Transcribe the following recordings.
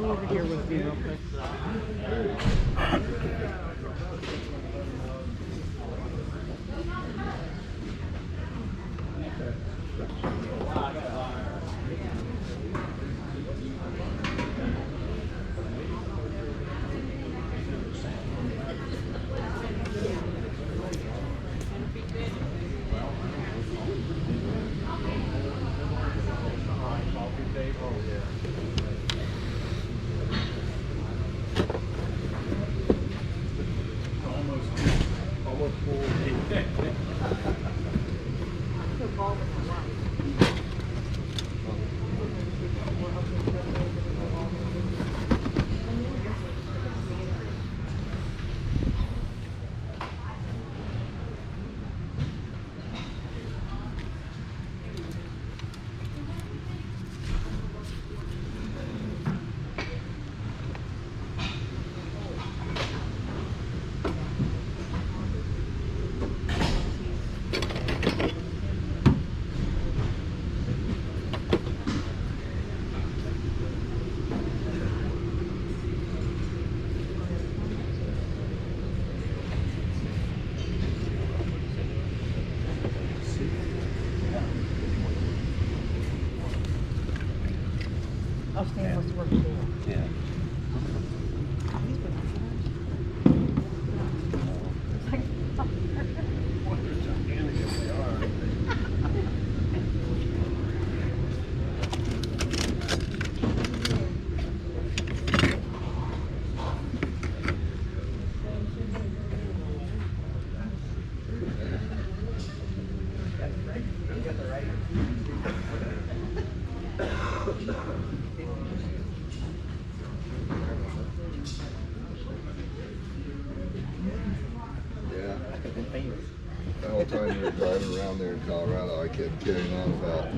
Over here with me real quick. Auctioneer must work too. Yeah. The whole time we were driving around there in Colorado, I kept carrying on about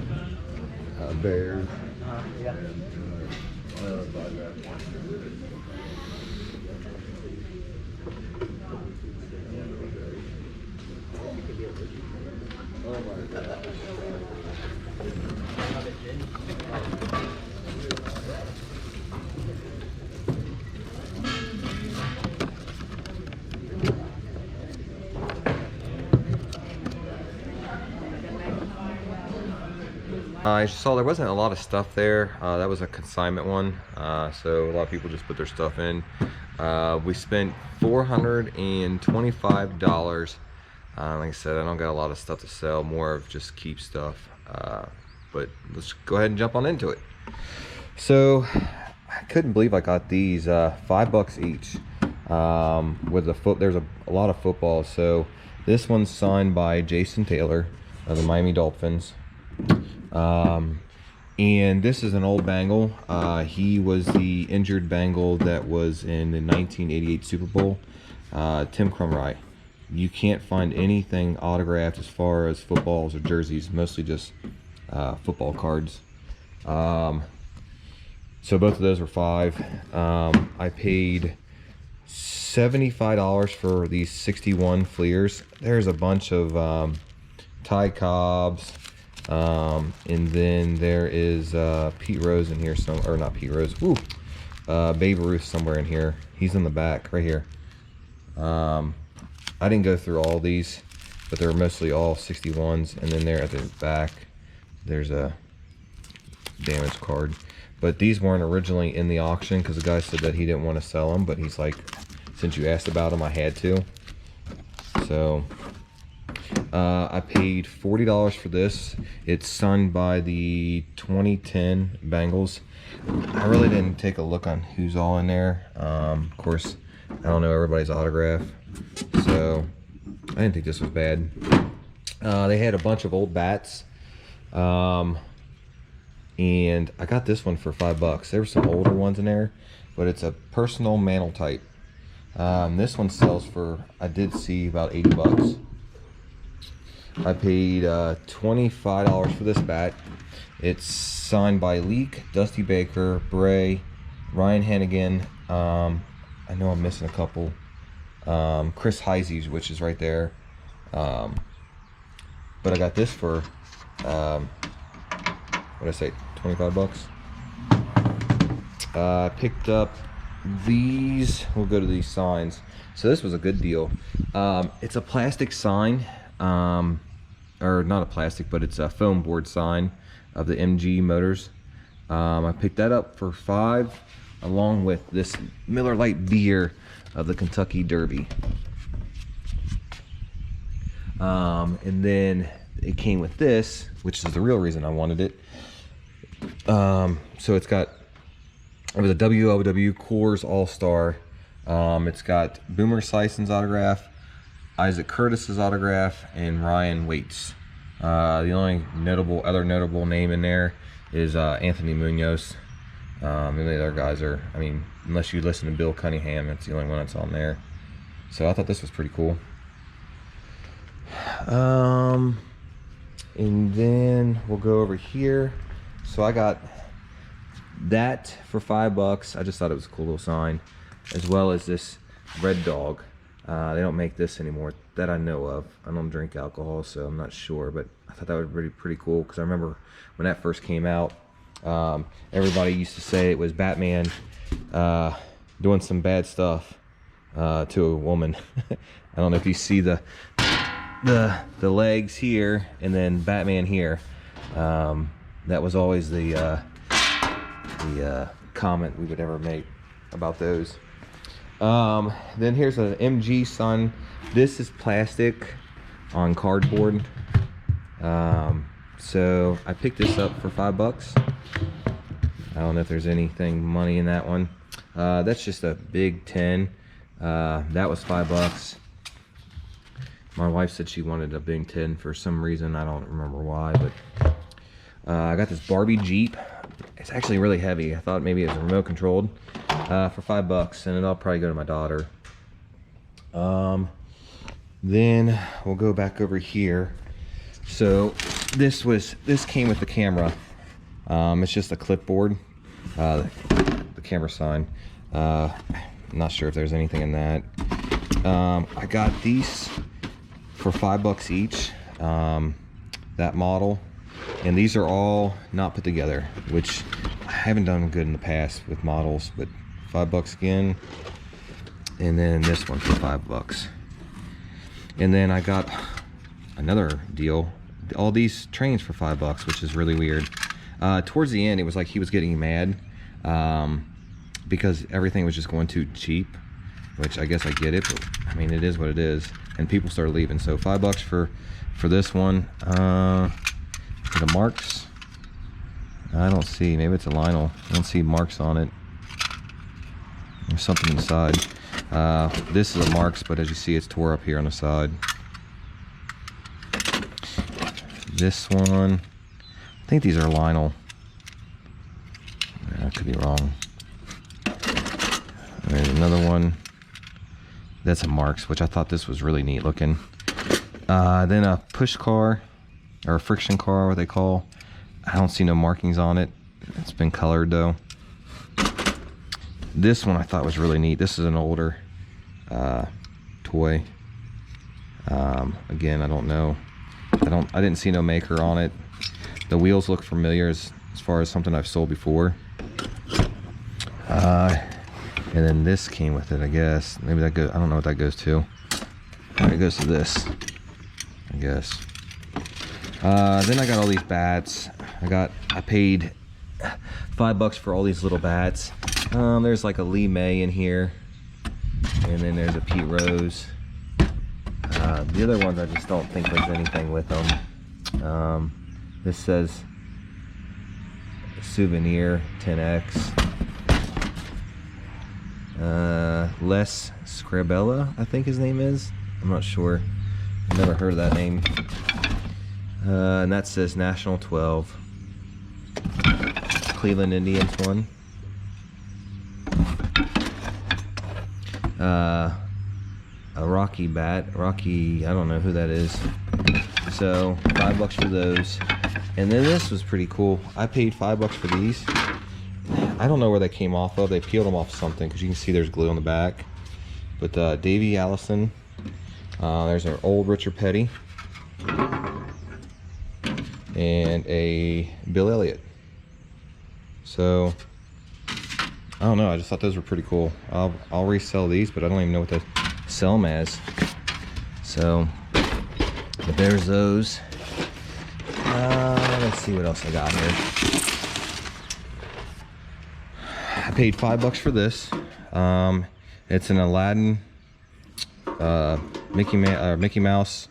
bears. Yeah. Oh my God. I saw there wasn't a lot of stuff there. That was a consignment one, so a lot of people just put their stuff in. We spent $425. Like I said, I don't got a lot of stuff to sell, more of just keep stuff. But let's go ahead and jump on into it. So I couldn't believe I got these $5 each. With the there's a lot of football. So this one's signed by Jason Taylor of the Miami Dolphins. And this is an old Bengal. He was the injured Bengal that was in the 1988 Super Bowl. Tim Crumry. You can't find anything autographed as far as footballs or jerseys, mostly just football cards. So both of those were $5. I paid $75 for these 61 Fleers. There's a bunch of Ty Cobbs. And then there is Pete Rose in here, or not Pete Rose, Babe Ruth somewhere in here. He's in the back right here. I didn't go through all these, but they're mostly all 61s. And then there at the back, there's a damaged card. But these weren't originally in the auction because the guy said that he didn't want to sell them, but he's like, since you asked about them, I had to. So I paid $40 for this. It's signed by the 2010 Bengals. I really didn't take a look on who's all in there. Of course, I don't know everybody's autograph, so I didn't think this was bad. They had a bunch of old bats, and I got this one for $5. There were some older ones in there, but it's a personal mantle type. This one sells for, I did see, about $80. I paid $25 for this bat. It's signed by Leak, Dusty Baker, Bray, Ryan Hennigan. I know I'm missing a couple. Chris Heisey, which is right there. But I got this for what did I say? $25. I picked up these. We'll go to these signs. So this was a good deal. It's a plastic sign, or not a plastic, but it's a foam board sign of the MG Motors. I picked that up for $5, along with this Miller Lite beer of the Kentucky Derby. And then it came with this, which is the real reason I wanted it. So it was a WLW Coors All-Star. It's got Boomer Sison's autograph, Isaac Curtis's autograph, and Ryan Waite's. The only other notable name in there is Anthony Munoz. The other guys are, I mean, unless you listen to Bill Cunningham, that's the only one that's on there. So I thought this was pretty cool. And then we'll go over here. So I got that for $5. I just thought it was a cool little sign, as well as this Red Dog. They don't make this anymore that I know of. I don't drink alcohol, so I'm not sure, but I thought that would be pretty cool, because I remember when that first came out, everybody used to say it was Batman doing some bad stuff to a woman. I don't know if you see the legs here and then Batman here. That was always the comment we would ever make about those. Then here's an MG sign. This is plastic on cardboard. So I picked this up for $5. I don't know if there's anything money in that one. That's just a big 10. That was $5. My wife said she wanted a big 10 for some reason. I don't remember why, but I got this Barbie Jeep. It's actually really heavy. I thought maybe it was remote controlled, for $5, and it'll probably go to my daughter. Then we'll go back over here. So this came with the camera. It's just a clipboard, the camera sign. I'm not sure if there's anything in that. I got these for $5 each, that model, and these are all not put together, which I haven't done good in the past with models, but $5 again. And then this one for $5. And then I got another deal, all these trains for $5, which is really weird. Towards the end, it was like he was getting mad because everything was just going too cheap, which I guess I get it, but I mean, it is what it is. And people started leaving. So $5 for this one. For the marks, I don't see. Maybe it's a Lionel. I don't see marks on it. There's something inside. This is a marks, but as you see, it's tore up here on the side. This one, I think these are Lionel. I could be wrong. There's another one. That's a marks, which I thought this was really neat looking. Then a push car, or a friction car, what they call. I don't see no markings on it. It's been colored though. This one I thought was really neat. This is an older toy. Again, I don't know. I didn't see no maker on it. The wheels look familiar as far as something I've sold before. And then this came with it, I guess. Maybe that goes, I don't know what that goes to. It goes to this, I guess. Then I got all these bats. I paid $5 for all these little bats. There's like a Lee May in here, and then there's a Pete Rose. The other ones I just don't think there's anything with them. This says souvenir 10x. Les Scribella, I think his name is. I'm not sure. I've never heard of that name. And that says National 12. Cleveland Indians one. A Rocky bat. Rocky, I don't know who that is. So $5 for those. And then this was pretty cool. I paid $5 for these. I don't know where they came off of. They peeled them off something because you can see there's glue on the back. But Davey Allison. There's an old Richard Petty. And a Bill Elliott. So I don't know. I just thought those were pretty cool. I'll resell these, but I don't even know what to sell them as. So, but there's those. Let's see what else I got here. I paid $5 for this. It's an Aladdin Mickey Mouse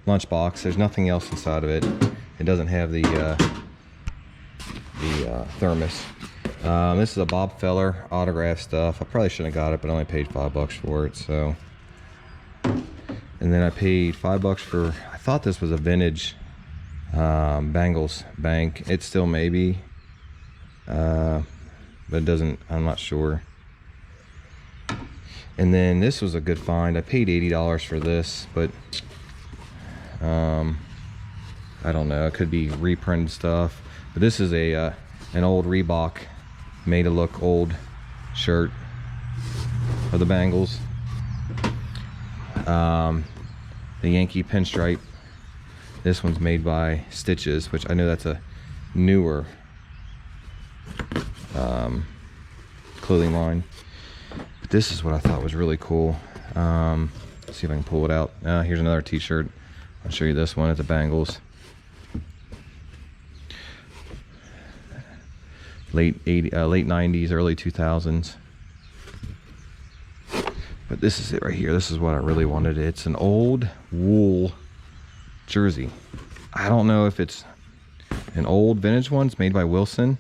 lunchbox. There's nothing else inside of it. It doesn't have the thermos. This is a Bob Feller autograph stuff. I probably shouldn't have got it, but I only paid $5 for it. So, and then I paid $5 for. I thought this was a vintage Bangles bank. It still may be, but it doesn't. I'm not sure. And then this was a good find. I paid $80 for this, but I don't know. It could be reprinted stuff. But this is a an old Reebok, made to look old shirt of the Bengals. The Yankee pinstripe. This one's made by Stitches, which I know that's a newer clothing line. But this is what I thought was really cool. Let's see if I can pull it out. Here's another t-shirt. I'll show you this one. It's a Bengals. Late 90s, early 2000s. But this is it right here. This is what I really wanted. It's an old wool jersey. I don't know if it's an old vintage one. It's made by Wilson,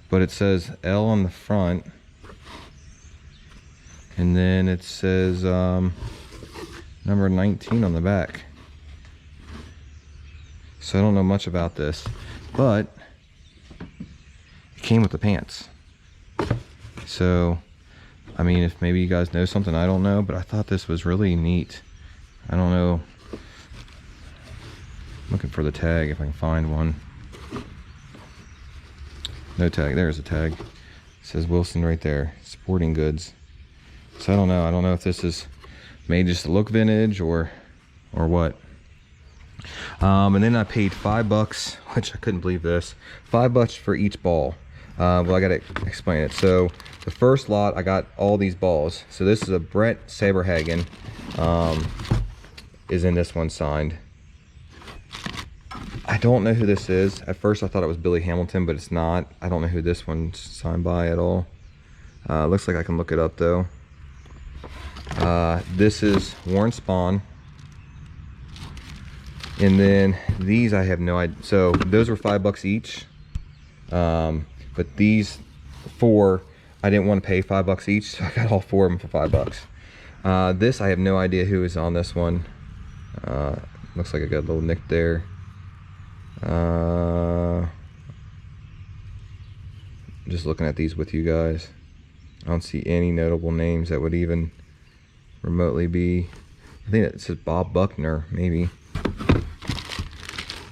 but it says L on the front, and then it says number 19 on the back. So I don't know much about this, but it came with the pants. So I mean, if maybe you guys know something I don't know, but I thought this was really neat. I don't know. I'm looking for the tag if I can find one. No tag. There's a tag. It says Wilson right there. Sporting Goods. So I don't know. I don't know if this is made just to look vintage or what. And then I paid $5, which I couldn't believe this. $5 for each ball. Well, I gotta explain it. So the first lot, I got all these balls. So this is a Brett Saberhagen, is in this one signed. I don't know who this is. At first I thought it was Billy Hamilton, but it's not. I don't know who this one's signed by at all. Looks like I can look it up though. This is Warren Spahn. And then these I have no idea. So those were $5 each. But these four, I didn't want to pay $5 each, so I got all four of them for $5. This, I have no idea who is on this one. Looks like I got a little nick there. Just looking at these with you guys. I don't see any notable names that would even remotely be. I think it says Bob Buckner, maybe.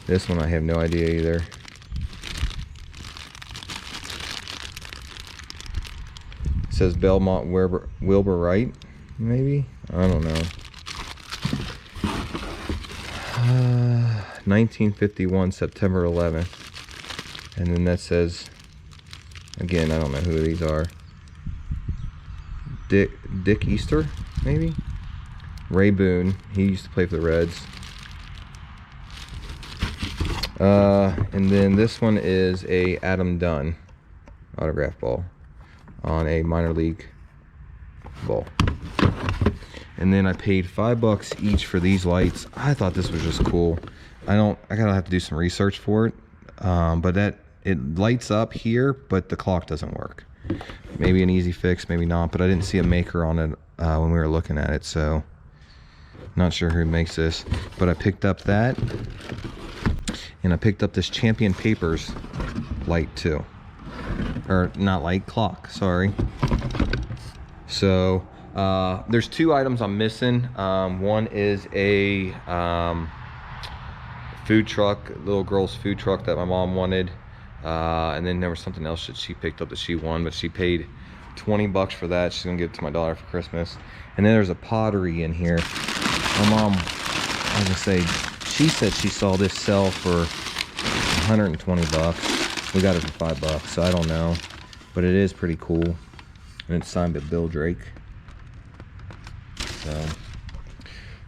This one I have no idea either. It says Belmont Wilbur Wright, maybe? I don't know. 1951, September 11th. And then that says, again, I don't know who these are. Dick Easter, maybe? Ray Boone, he used to play for the Reds. And then this one is a Adam Dunn autograph ball on a minor league ball. And then I paid $5 each for these lights. I thought this was just cool. I gotta have to do some research for it. But it lights up here, but the clock doesn't work. Maybe an easy fix, maybe not, but I didn't see a maker on it when we were looking at it, so not sure who makes this. But I picked up that, and I picked up this Champion Papers light too. Or not light, clock, sorry. So there's 2 items I'm missing. One is a food truck, little girl's food truck that my mom wanted. And then there was something else that she picked up that she won, but she paid $20 for that. She's gonna give it to my daughter for Christmas. And then there's a pottery in here. My mom, I was gonna say, she said she saw this sell for $120. We got it for $5, so I don't know, but it is pretty cool. And it's signed by Bill Drake.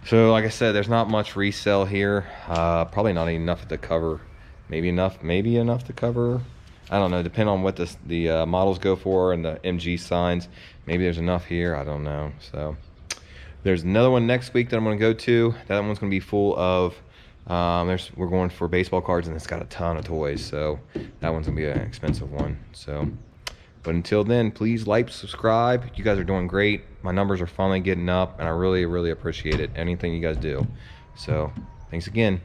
So like I said, there's not much resale here. Probably not enough to cover. Maybe enough to cover. I don't know, depending on what the models go for and the MG signs. Maybe there's enough here, I don't know. So there's another one next week that I'm gonna go to. That one's gonna be full of, we're going for baseball cards, and it's got a ton of toys. So that one's gonna be an expensive one. So, but until then, please like, subscribe. You guys are doing great. My numbers are finally getting up, and I really, really appreciate it. Anything you guys do. So thanks again.